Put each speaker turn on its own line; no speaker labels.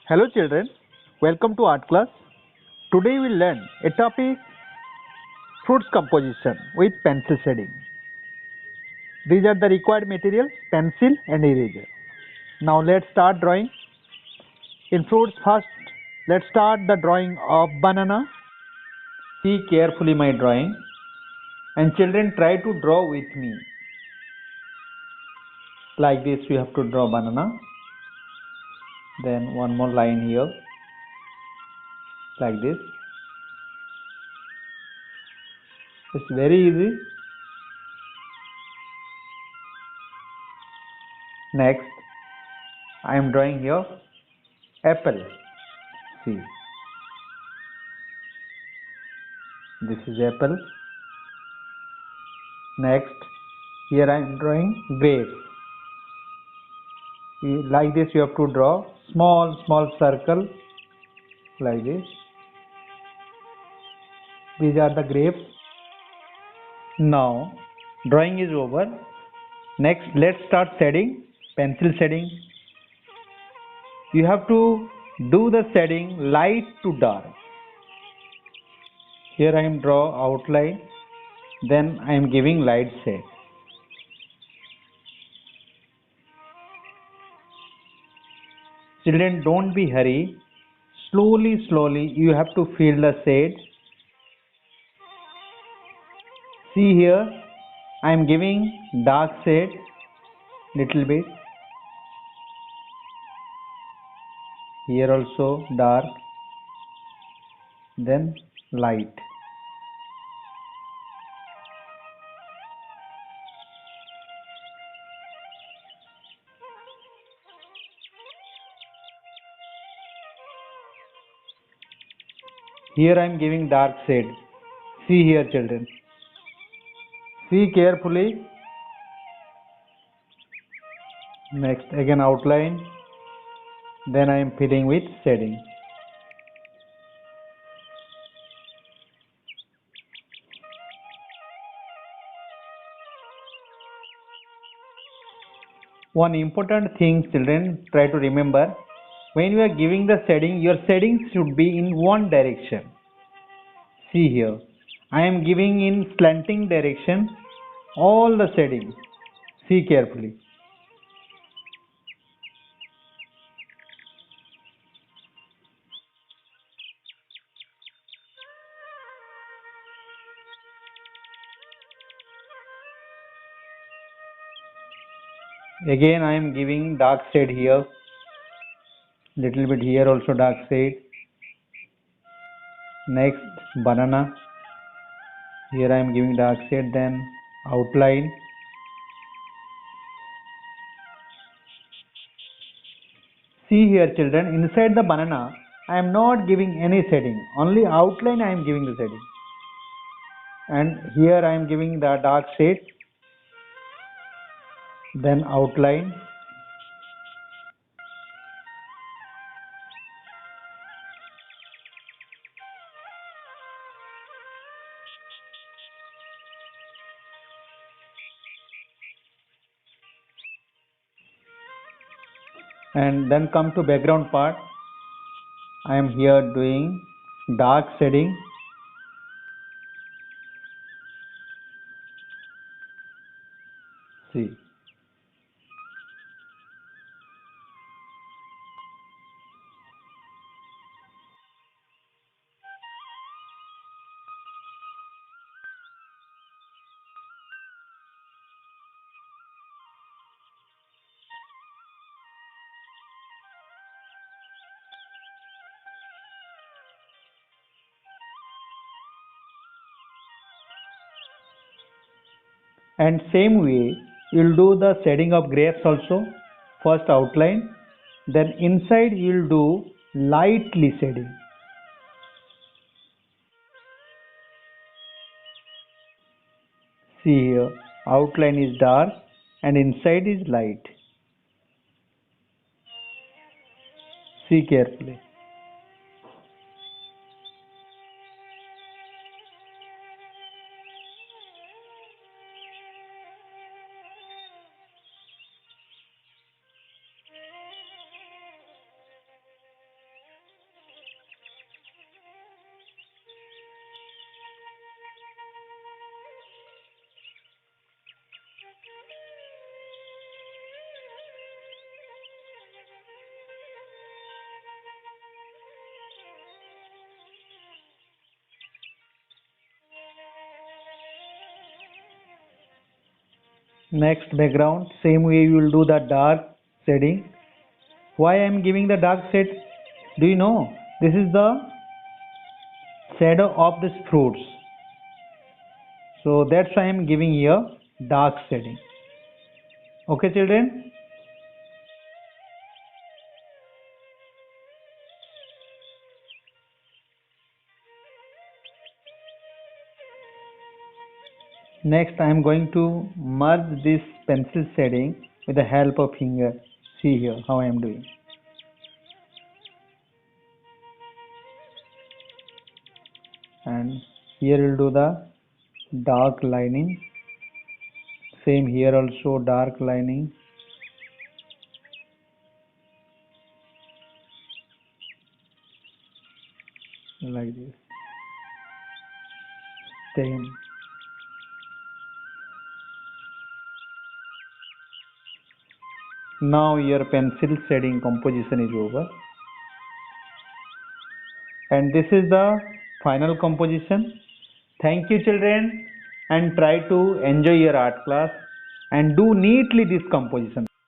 Hello children, welcome to art class. Today we learn a topic fruits composition with pencil shading. These are the required materials pencil and eraser. Now let's start drawing. In fruits first let's start the drawing of banana. See carefully my drawing and children try to draw with me. Like this we have to draw banana. Then one more line here. Like this. It's very easy. Next I am drawing here apple. See, this is apple. Next, here I am drawing grapes. Like this you have to draw small circle like this. These are the grapes. Now drawing is over. Next let's start shading, pencil shading. You have to do the shading light to dark. Here I am draw outline, then I am giving light shade. Children, don't be hurry. Slowly you have to feel the shade. See here, I am giving dark shade little bit. Here also dark, then light. Here I am giving dark shade. See here children. See carefully. Next again outline. Then I am filling with shading. One important thing children, try to remember, when you are giving the shading, your shading should be in one direction. See here, I am giving in slanting direction all the shading. See carefully. Again I am giving dark shade here. Little bit here also dark shade. Next banana. Here I am giving dark shade, then outline. See here children, inside the banana I am not giving any shading, only outline I am giving the shading. And here I am giving the dark shade, then outline. And then come to background part. I am here doing dark shading. See. And same way you'll do the shading of grapes also. First outline, then inside you'll do lightly shading. See here, outline is dark and inside is light. See carefully. Next background, same way you will do the dark shading. Why I am giving the dark shade? Do you know? This is the shadow of these fruits. So that's why I am giving here dark shading. Okay children? Next I am going to merge this pencil shading with the help of finger. See here how I am doing. And here we'll do the dark lining. Same here also dark lining. Like this. Same. Now your pencil shading composition is over. And this is the final composition. Thank you children, and try to enjoy your art class and do neatly this composition.